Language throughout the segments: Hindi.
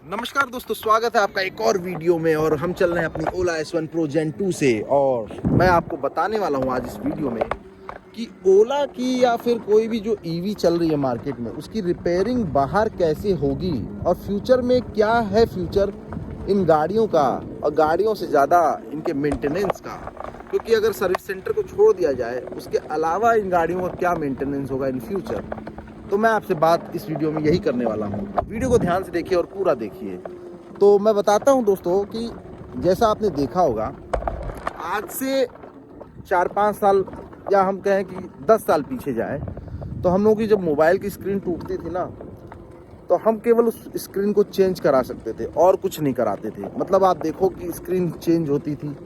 नमस्कार दोस्तों, स्वागत है आपका एक और वीडियो में। और हम चल रहे हैं अपनी ओला S1 Pro Gen 2 से। और मैं आपको बताने वाला हूं आज इस वीडियो में कि ओला की या फिर कोई भी जो ईवी चल रही है मार्केट में, उसकी रिपेयरिंग बाहर कैसे होगी और फ्यूचर में क्या है फ्यूचर इन गाड़ियों का, और गाड़ियों से ज़्यादा इनके मेंटेनेंस का। क्योंकि अगर सर्विस सेंटर को छोड़ दिया जाए, उसके अलावा इन गाड़ियों का क्या मेंटेनेंस होगा इन फ्यूचर, तो मैं आपसे बात इस वीडियो में यही करने वाला हूँ। वीडियो को ध्यान से देखिए और पूरा देखिए। तो मैं बताता हूँ दोस्तों कि जैसा आपने देखा होगा, आज से 4-5 साल या हम कहें कि 10 साल पीछे जाए तो हम लोगों की जब मोबाइल की स्क्रीन टूटती थी ना, तो हम केवल उस स्क्रीन को चेंज करा सकते थे और कुछ नहीं कराते थे। मतलब आप देखो कि स्क्रीन चेंज होती थी,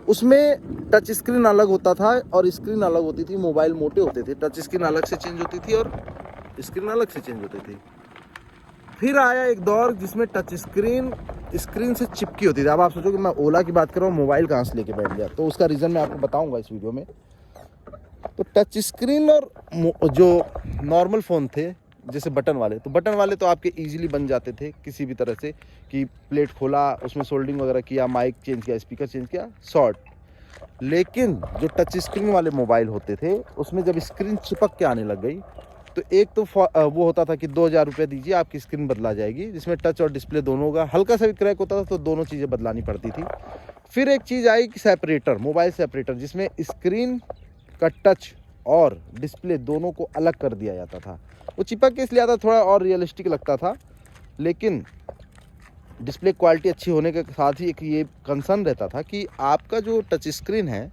उसमें टच स्क्रीन अलग होता था और स्क्रीन अलग होती थी। मोबाइल मोटे होते थे, टच स्क्रीन अलग से चेंज होती थी और स्क्रीन अलग से चेंज होती थी। फिर आया एक दौर जिसमें टच स्क्रीन से चिपकी होती थी। अब आप सोचो कि मैं ओला की बात कर रहा हूँ, मोबाइल कहाँ से लेके बैठ गया, तो उसका रीज़न मैं आपको बताऊंगा इस वीडियो में। तो टच स्क्रीन और जो नॉर्मल फ़ोन थे जैसे बटन वाले, तो बटन वाले तो आपके इजीली बन जाते थे किसी भी तरह से, कि प्लेट खोला, उसमें सोल्डिंग वगैरह किया, माइक चेंज किया, स्पीकर चेंज किया, शॉर्ट। लेकिन जो टच स्क्रीन वाले मोबाइल होते थे, उसमें जब स्क्रीन चिपक के आने लग गई, तो एक तो वो होता था कि 2000 रुपये दीजिए आपकी स्क्रीन बदला जाएगी, जिसमें टच और डिस्प्ले दोनों का हल्का सा भी क्रैक होता था, तो दोनों चीज़ें बदलानी पड़ती थी। फिर एक चीज़ आई कि सेपरेटर, मोबाइल सेपरेटर, जिसमें स्क्रीन का टच और डिस्प्ले दोनों को अलग कर दिया जाता था। वो चिपक के इसलिए आता, थोड़ा और रियलिस्टिक लगता था, लेकिन डिस्प्ले क्वालिटी अच्छी होने के साथ ही एक ये कंसर्न रहता था कि आपका जो टच स्क्रीन है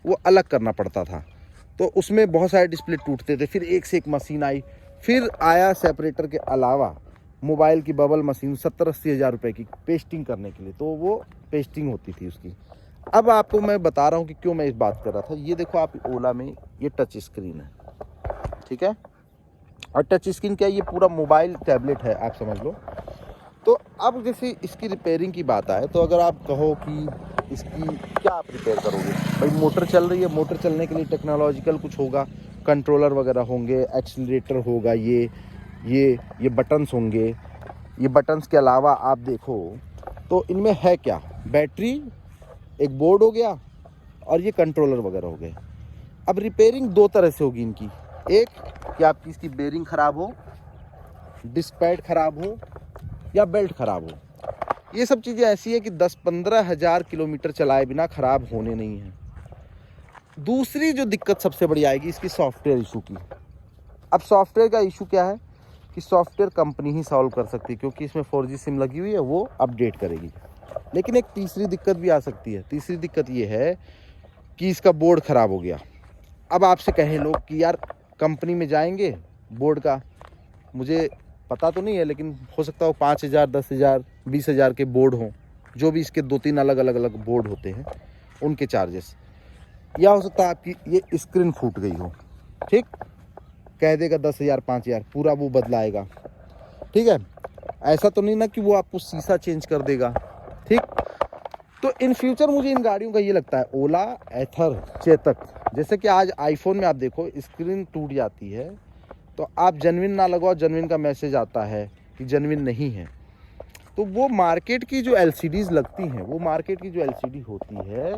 वो अलग करना पड़ता था, तो उसमें बहुत सारे डिस्प्ले टूटते थे। फिर एक से एक मशीन आई, फिर आया सेपरेटर के अलावा मोबाइल की बबल मशीन 70-80 हज़ार रुपये की पेस्टिंग करने के लिए, तो वो पेस्टिंग होती थी उसकी। अब आपको मैं बता रहा हूँ कि क्यों मैं इस बात कर रहा था। ये देखो आप, ओला में ये टच स्क्रीन है, ठीक है, और टच स्क्रीन क्या है, ये पूरा मोबाइल टैबलेट है, आप समझ लो। तो अब जैसे इसकी रिपेयरिंग की बात आए, तो अगर आप कहो कि इसकी क्या आप रिपेयर करोगे, भाई मोटर चल रही है, मोटर चलने के लिए टेक्नोलॉजिकल कुछ होगा, कंट्रोलर वगैरह होंगे, एक्सीलरेटर होगा, ये बटन्स होंगे। ये बटन्स के अलावा आप देखो तो इनमें है क्या, बैटरी, एक बोर्ड हो गया और ये कंट्रोलर वगैरह हो गए। अब रिपेयरिंग दो तरह से होगी इनकी। एक कि आपकी इसकी बेरिंग ख़राब हो, डिस्क पैड ख़राब हो, या बेल्ट ख़राब हो। ये सब चीज़ें ऐसी है कि 10-15 हज़ार किलोमीटर चलाए बिना ख़राब होने नहीं है। दूसरी जो दिक्कत सबसे बड़ी आएगी इसकी सॉफ्टवेयर इशू की। अब सॉफ्टवेयर का इशू क्या है कि सॉफ्टवेयर कंपनी ही सॉल्व कर सकती है, क्योंकि इसमें 4G सिम लगी हुई है, वो अपडेट करेगी। लेकिन एक तीसरी दिक्कत भी आ सकती है। तीसरी दिक्कत ये है कि इसका बोर्ड ख़राब हो गया। अब आपसे कहें लोग कि यार कंपनी में जाएंगे, बोर्ड का मुझे पता तो नहीं है, लेकिन हो सकता हो 5,000, 10,000, 20,000 के बोर्ड हों, जो भी इसके 2-3 अलग बोर्ड होते हैं उनके चार्जेस। या हो सकता है आपकी ये स्क्रीन फूट गई हो, ठीक, कह देगा 10,000, 5,000, पूरा वो बदलाएगा, ठीक है। ऐसा तो नहीं ना कि वो आपको शीशा चेंज कर देगा, ठीक। तो इन फ्यूचर मुझे इन गाड़ियों का ये लगता है, ओला, एथर, चेतक, जैसे कि आज आईफोन में आप देखो स्क्रीन टूट जाती है तो आप जेन्युइन ना लगवाओ, जेन्युइन का मैसेज आता है कि जेन्युइन नहीं है। तो वो मार्केट की जो LCDs लगती हैं, वो मार्केट की जो LCD होती है,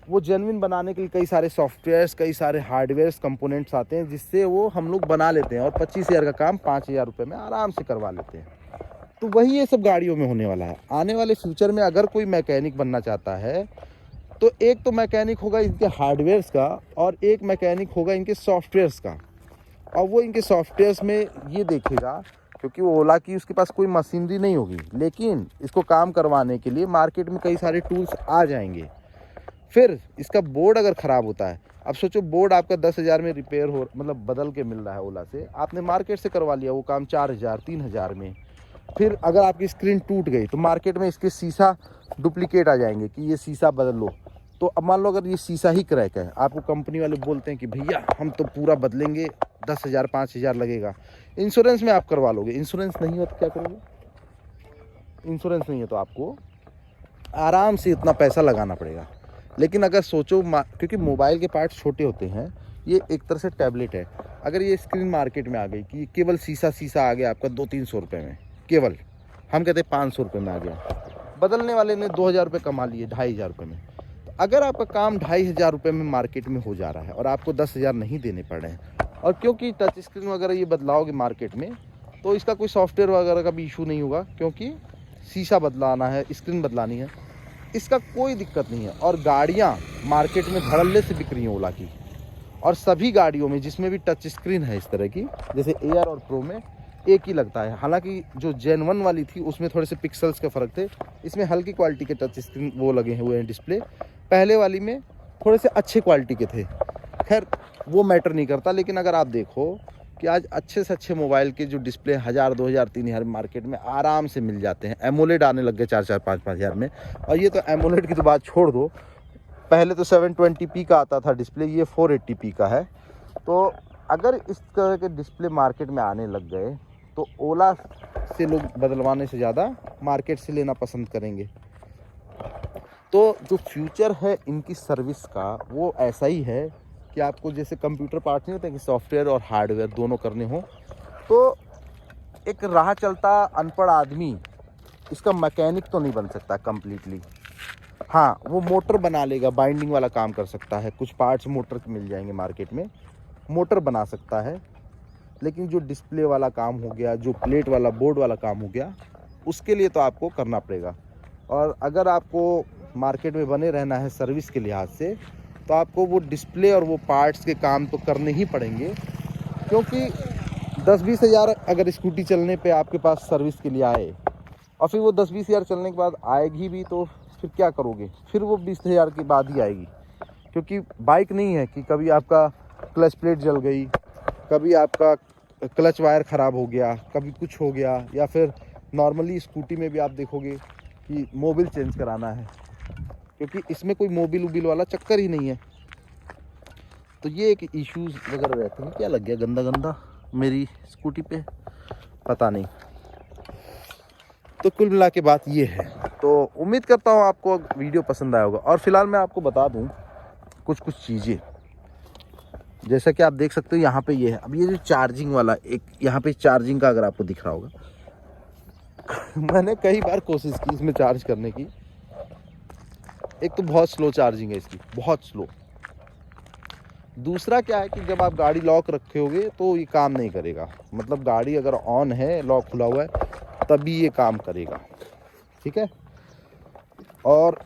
वो जेन्युइन बनाने के लिए कई सारे सॉफ्टवेयर्स, कई सारे हार्डवेयर्स कंपोनेंट्स आते हैं, जिससे वो हम लोग बना लेते हैं और 25,000 का काम 5,000 रुपये में आराम से करवा लेते हैं। तो वही ये सब गाड़ियों में होने वाला है। आने वाले फ्यूचर में अगर कोई मैकेनिक बनना चाहता है, तो एक तो मैकेनिक होगा इनके हार्डवेयर्स का और एक मैकेनिक होगा इनके सॉफ्टवेयर्स का। और वो इनके सॉफ्टवेयर्स में ये देखेगा, क्योंकि वो ओला की उसके पास कोई मशीनरी नहीं होगी, लेकिन इसको काम करवाने के लिए मार्केट में कई सारे टूल्स आ जाएंगे। फिर इसका बोर्ड अगर ख़राब होता है, अब सोचो बोर्ड आपका 10,000 में रिपेयर हो, मतलब बदल के मिल रहा है ओला से, आपने मार्केट से करवा लिया वो काम 4,000, 3,000 में। फिर अगर आपकी स्क्रीन टूट गई तो मार्केट में इसके शीशा डुप्लीकेट आ जाएंगे कि ये शीशा बदल लो। तो अब मान लो अगर ये शीशा ही क्रैक है, आपको कंपनी वाले बोलते हैं कि भैया हम तो पूरा बदलेंगे, 10,000, 5,000 लगेगा, इंश्योरेंस में आप करवा लोगे। इंश्योरेंस नहीं हो तो क्या करोगे? इंश्योरेंस नहीं है तो आपको आराम से इतना पैसा लगाना पड़ेगा। लेकिन अगर सोचो, क्योंकि मोबाइल के पार्ट्स छोटे होते हैं, ये एक तरह से टैबलेट है। अगर ये स्क्रीन मार्केट में आ गई कि केवल शीशा आ गया आपका 200-300 रुपये में, केवल हम कहते हैं 500 रुपये में आ गया, बदलने वाले ने 2000 रुपये कमा लिए 2500 रुपये में। तो अगर आपका काम 2500 रुपये में मार्केट में हो जा रहा है और आपको 10,000 नहीं देने पड़ रहे हैं, और क्योंकि टच स्क्रीन वगैरह ये बदलाओगे मार्केट में तो इसका कोई सॉफ्टवेयर वगैरह का भी इशू नहीं होगा, क्योंकि शीशा बदलाना है, स्क्रीन बदलानी है, इसका कोई दिक्कत नहीं है। और गाड़ियाँ मार्केट में धड़ल्ले से बिक रही हैं ओला की, और सभी गाड़ियों में जिसमें भी टच स्क्रीन है इस तरह की, जैसे एयर और प्रो में एक ही लगता है। हालांकि जो जेन 1 वाली थी उसमें थोड़े से पिक्सल्स के फ़र्क थे, इसमें हल्की क्वालिटी के टच स्क्रीन वो लगे हुए हैं डिस्प्ले। पहले वाली में थोड़े से अच्छे क्वालिटी के थे, खैर वो मैटर नहीं करता। लेकिन अगर आप देखो कि आज अच्छे से अच्छे मोबाइल के जो डिस्प्ले 1000, 2000, 3000 मार्केट में आराम से मिल जाते हैं। एमोलेड आने लग गए 4-4, 5-5 हज़ार में। और ये तो एमोलेड की तो बात छोड़ दो, पहले तो 720p का आता था डिस्प्ले, ये 480p का है। तो अगर इस तरह के डिस्प्ले मार्केट में आने लग गए तो ओला से लोग बदलवाने से ज़्यादा मार्केट से लेना पसंद करेंगे। तो जो फ्यूचर है इनकी सर्विस का वो ऐसा ही है कि आपको जैसे कंप्यूटर पार्ट्स नहीं होते कि सॉफ्टवेयर और हार्डवेयर दोनों करने हो, तो एक राह चलता अनपढ़ आदमी इसका मैकेनिक तो नहीं बन सकता कम्प्लीटली। हाँ, वो मोटर बना लेगा, बाइंडिंग वाला काम कर सकता है, कुछ पार्ट्स मोटर के मिल जाएंगे मार्केट में, मोटर बना सकता है। लेकिन जो डिस्प्ले वाला काम हो गया, जो प्लेट वाला बोर्ड वाला काम हो गया, उसके लिए तो आपको करना पड़ेगा। और अगर आपको मार्केट में बने रहना है सर्विस के लिहाज से, तो आपको वो डिस्प्ले और वो पार्ट्स के काम तो करने ही पड़ेंगे। क्योंकि 10-20 हज़ार अगर स्कूटी चलने पे आपके पास सर्विस के लिए आए और फिर वो 10-20 हज़ार चलने के बाद आएगी भी, तो फिर क्या करोगे? फिर वो 20 हज़ार के बाद ही आएगी। क्योंकि बाइक नहीं है कि कभी आपका क्लच प्लेट जल गई, कभी आपका क्लच वायर ख़राब हो गया, कभी कुछ हो गया, या फिर नॉर्मली स्कूटी में भी आप देखोगे कि मोबिल चेंज कराना है, क्योंकि इसमें कोई मोबिल उबिल वाला चक्कर ही नहीं है। तो ये एक इश्यूज़ वगैरह रहते हैं। क्या लग गया गंदा गंदा मेरी स्कूटी पे, पता नहीं। तो कुल मिला के बात ये है। तो उम्मीद करता हूँ आपको वीडियो पसंद आया होगा। और फिलहाल मैं आपको बता दूँ कुछ चीज़ें, जैसा कि आप देख सकते हो यहाँ पे ये है। अब ये जो चार्जिंग वाला एक यहाँ पे चार्जिंग का अगर आपको दिख रहा होगा मैंने कई बार कोशिश की इसमें चार्ज करने की। एक तो बहुत स्लो चार्जिंग है इसकी, बहुत स्लो। दूसरा क्या है कि जब आप गाड़ी लॉक रखे होगे तो ये काम नहीं करेगा। मतलब गाड़ी अगर ऑन है, लॉक खुला हुआ है, तभी ये काम करेगा, ठीक है। और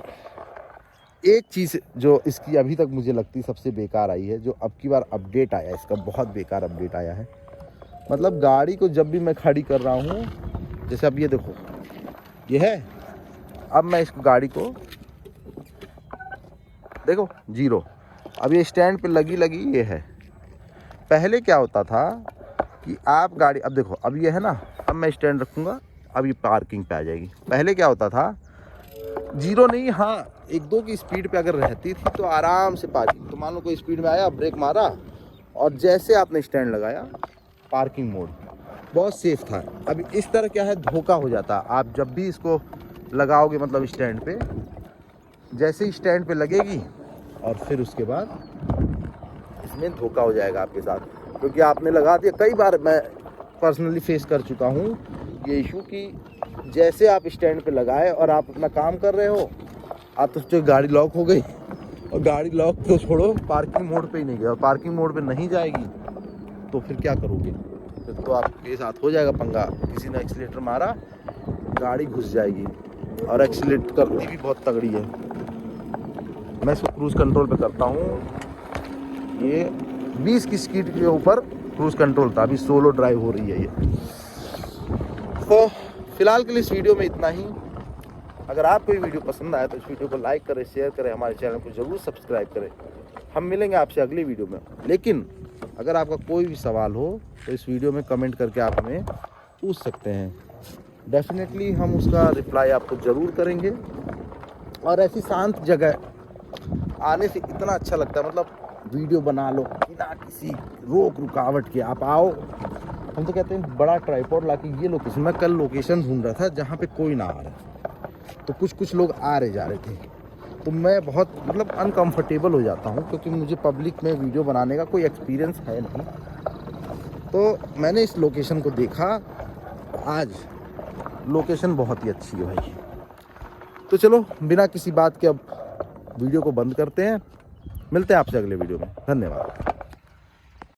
एक चीज़ जो इसकी अभी तक मुझे लगती सबसे बेकार आई है, जो अब की बार अपडेट आया है इसका, बहुत बेकार अपडेट आया है। मतलब गाड़ी को जब भी मैं खड़ी कर रहा हूँ, जैसे अब ये देखो ये है, अब मैं इसको गाड़ी को देखो 0, अब ये स्टैंड पे लगी ये है। पहले क्या होता था कि आप गाड़ी, अब देखो अब ये है ना, अब मैं स्टैंड रखूँगा, अब ये पार्किंग पे आ जाएगी। पहले क्या होता था 0 नहीं, हाँ 1-2 की स्पीड पे अगर रहती थी तो आराम से पार्किंग। तो मान लो कोई स्पीड में आया, ब्रेक मारा और जैसे आपने स्टैंड लगाया, पार्किंग मोड, बहुत सेफ था। अब इस तरह क्या है, धोखा हो जाता। आप जब भी इसको लगाओगे मतलब स्टैंड पे, जैसे ही स्टैंड पे लगेगी और फिर उसके बाद इसमें धोखा हो जाएगा आपके साथ, क्योंकि आपने लगा दिया। कई बार मैं पर्सनली फेस कर चुका हूँ ये इशू कि जैसे आप स्टैंड पे लगाए और आप अपना काम कर रहे हो, आप तो गाड़ी लॉक हो गई, और गाड़ी लॉक तो छोड़ो, पार्किंग मोड पे ही नहीं गया, और पार्किंग मोड पे नहीं जाएगी तो फिर क्या करोगे? फिर तो आपके साथ हो जाएगा पंगा। किसी ने एक्सीलेटर मारा, गाड़ी घुस जाएगी, और एक्सीलेट करती भी बहुत तगड़ी है। मैं इसको क्रूज़ कंट्रोल पे करता हूँ। ये 20 की स्पीड के ऊपर क्रूज़ कंट्रोल था, अभी सोलो ड्राइव हो रही है ये। तो फिलहाल के लिए इस वीडियो में इतना ही। अगर आपको ये वीडियो पसंद आया तो इस वीडियो को लाइक करें, शेयर करें, हमारे चैनल को ज़रूर सब्सक्राइब करें। हम मिलेंगे आपसे अगली वीडियो में। लेकिन अगर आपका कोई भी सवाल हो तो इस वीडियो में कमेंट करके आप हमें पूछ सकते हैं। डेफिनेटली हम उसका रिप्लाई आपको ज़रूर करेंगे। और ऐसी शांत जगह आने से इतना अच्छा लगता है, मतलब वीडियो बना लो बिना किसी रोक रुकावट के, आप आओ। हम तो कहते हैं बड़ा ट्राइपॉड लाके ये लोकेशन, मैं कल लोकेशन ढूंढ रहा था जहाँ पे कोई ना आ रहा, तो कुछ लोग आ रहे जा रहे थे, तो मैं बहुत मतलब अनकंफर्टेबल हो जाता हूँ, क्योंकि मुझे पब्लिक में वीडियो बनाने का कोई एक्सपीरियंस है नहीं। तो मैंने इस लोकेशन को देखा आज, लोकेशन बहुत ही अच्छी है भाई। तो चलो बिना किसी बात के अब वीडियो को बंद करते हैं, मिलते हैं आपसे अगले वीडियो में। धन्यवाद।